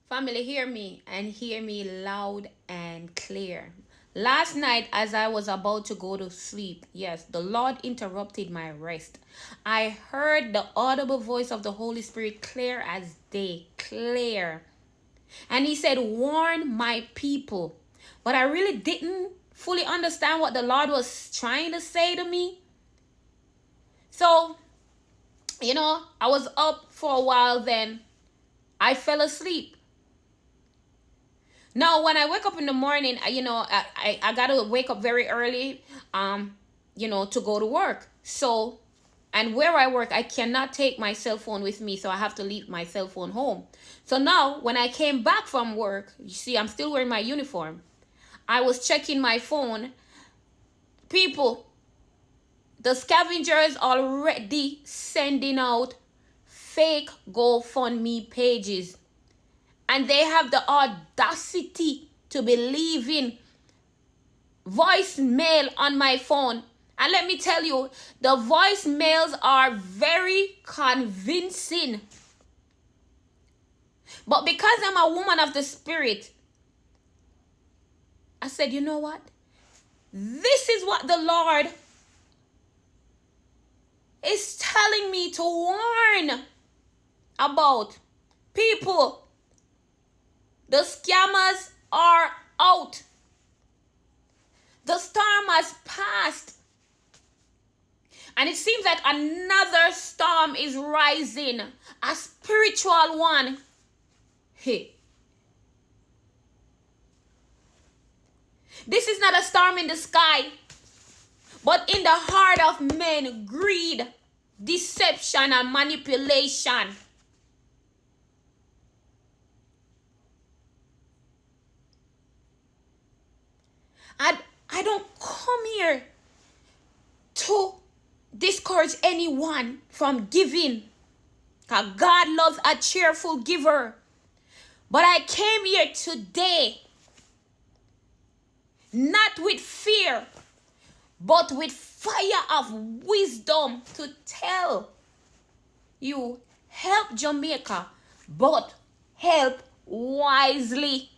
Family, hear me and hear me loud and clear. Last night, as I was about to go to sleep, yes, the Lord interrupted my rest. I heard the audible voice of the Holy Spirit clear as day, clear. And He said, warn my people. But I really didn't fully understand what the Lord was trying to say to me. So, I was up for a while, then I fell asleep. Now, when I wake up in the morning, I got to wake up very early, to go to work. So, and where I work, I cannot take my cell phone with me, so I have to leave my cell phone home. So now, when I came back from work, you see, I'm still wearing my uniform. I was checking my phone. People, the scavengers already sending out fake GoFundMe pages. And they have the audacity to believe in voicemail on my phone. And let me tell you, the voicemails are very convincing. But because I'm a woman of the spirit, I said, you know what? This is what the Lord is telling me to warn about. People, the scammers are out. The storm has passed. And it seems like another storm is rising. A spiritual one. Hey. This is not a storm in the sky, but in the heart of men, greed, deception, and manipulation. I don't come here to discourage anyone from giving, because God loves a cheerful giver. But I came here today not with fear, but with fire of wisdom to tell you, help Jamaica, but help wisely.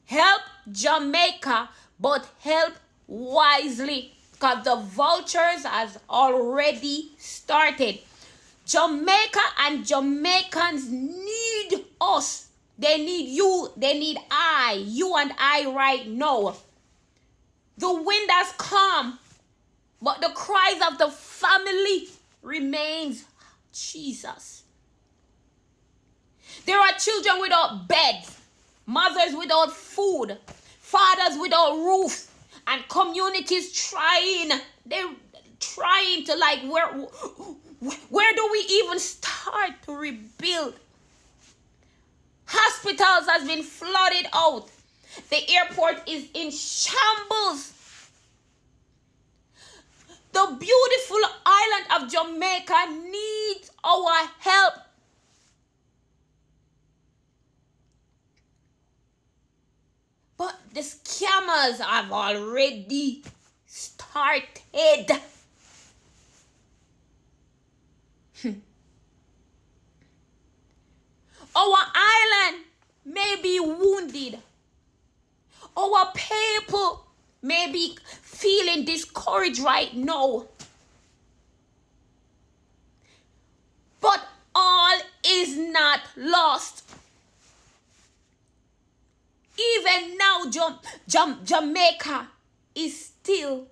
Help Jamaica, but help wisely, because the vultures has already started. Jamaica and Jamaicans need us. They need you. They need you and I right now. The wind has come, but the cries of the family remains. Jesus. There are children without beds, mothers without food, fathers without roof, and communities trying. They're trying to, like, where do we even start to rebuild? Hospitals has been flooded out. The airport is in shambles. The beautiful island of Jamaica needs our help. But the scammers have already started. Our island may be wounded. Our people may be feeling discouraged right now. But all is not lost. Even now, Jamaica is still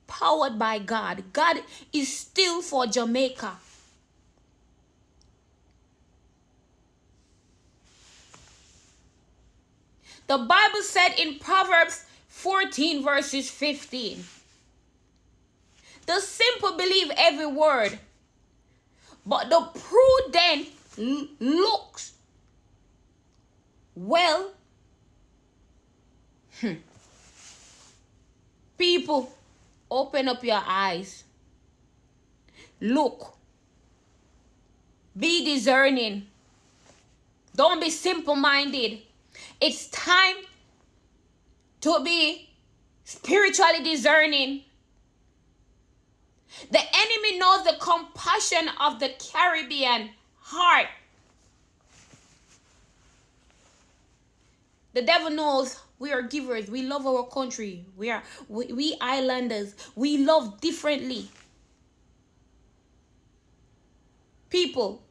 powered by God. God is still for Jamaica. The Bible said in Proverbs 14 verses 15, the simple believe every word, but the prudent looks well. People, open up your eyes. Look. Be discerning. Don't be simple-minded. It's time to be spiritually discerning. The enemy knows the compassion of the Caribbean heart. The devil knows we are givers. We love our country. We islanders. We love differently. People,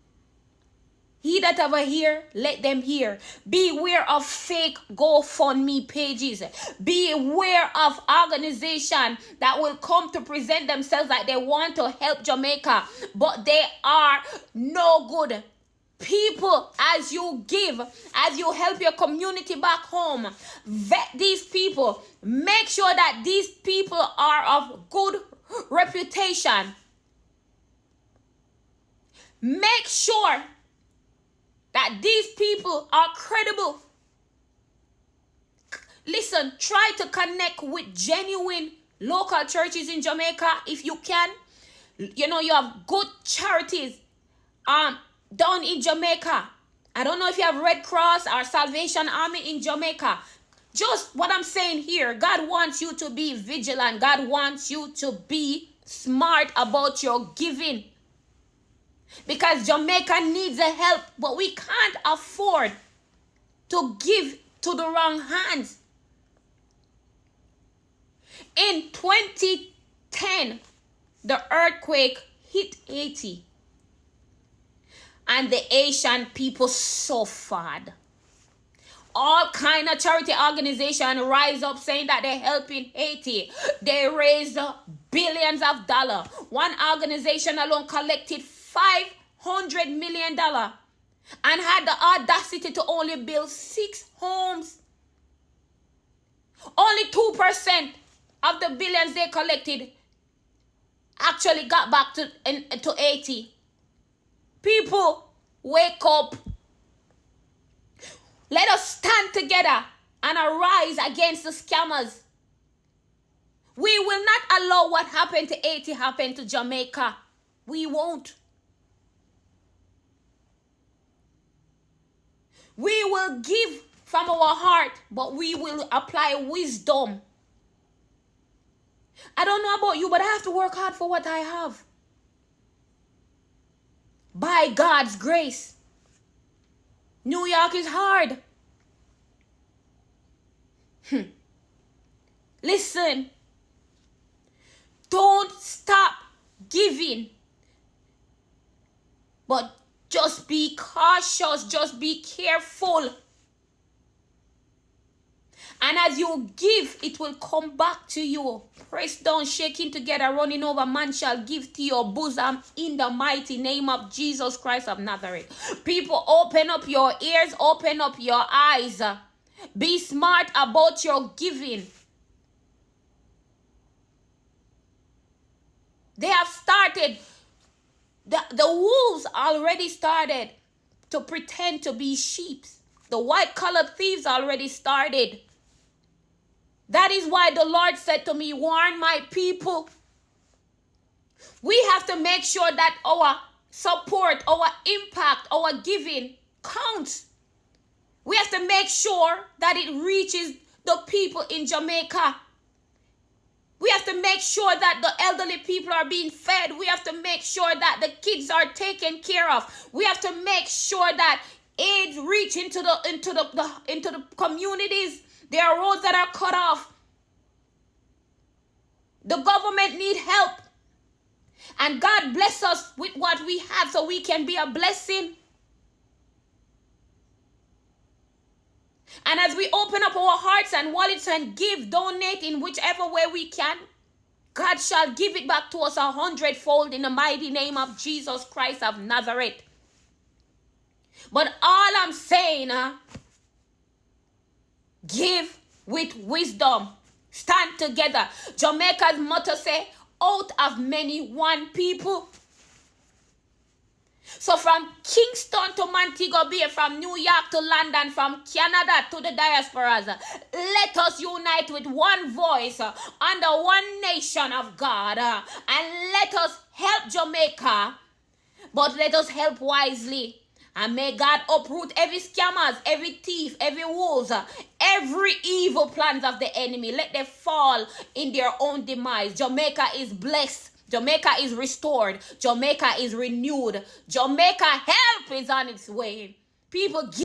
he that ever hear, let them hear. Beware of fake GoFundMe pages. Beware of organizations that will come to present themselves like they want to help Jamaica, but they are no good. People, as you give, as you help your community back home, vet these people. Make sure that these people are of good reputation. Make sure that these people are credible. Listen, try to connect with genuine local churches in Jamaica if you can. You know, you have good charities down in Jamaica. I don't know if you have Red Cross or Salvation Army in Jamaica. Just what I'm saying here, God wants you to be vigilant. God wants you to be smart about your giving. Because Jamaica needs the help, but we can't afford to give to the wrong hands. In 2010, the earthquake hit Haiti, and the Asian people suffered. All kind of charity organizations rise up saying that they're helping Haiti. They raised billions of dollars. One organization alone collected $500 million and had the audacity to only build 6 homes. Only 2% of the billions they collected actually got back to Haiti. People, wake up. Let us stand together and arise against the scammers. We will not allow what happened to Haiti happen to Jamaica. We won't. We will give from our heart, but we will apply wisdom. I don't know about you, but I have to work hard for what I have. By God's grace. New York is hard. Listen. Don't stop giving. But just be cautious. Just be careful. And as you give, it will come back to you. Pressed down, shaking together, running over, man shall give to your bosom in the mighty name of Jesus Christ of Nazareth. People, open up your ears, open up your eyes. Be smart about your giving. They have started, the wolves already started to pretend to be sheep. The white-collar thieves already started. That is why the Lord said to me, warn my people. We have to make sure that our support, our impact, our giving counts. We have to make sure that it reaches the people in Jamaica. We have to make sure that the elderly people are being fed. We have to make sure that the kids are taken care of. We have to make sure that aid reach into the communities. There are roads that are cut off. The government need help. And God bless us with what we have so we can be a blessing. And as we open up our hearts and wallets and give, donate in whichever way we can, God shall give it back to us 100-fold in the mighty name of Jesus Christ of Nazareth. But all I'm saying, give with wisdom. Stand together. Jamaica's motto say, out of many, one people. So from Kingston to Montego Bay, from New York to London, from Canada to the diasporas, let us unite with one voice under one nation of God. And let us help Jamaica, but let us help wisely. And may God uproot every scammers, every thief, every wolves, every evil plans of the enemy. Let them fall in their own demise. Jamaica is blessed. Jamaica is restored. Jamaica is renewed. Jamaica help is on its way. People give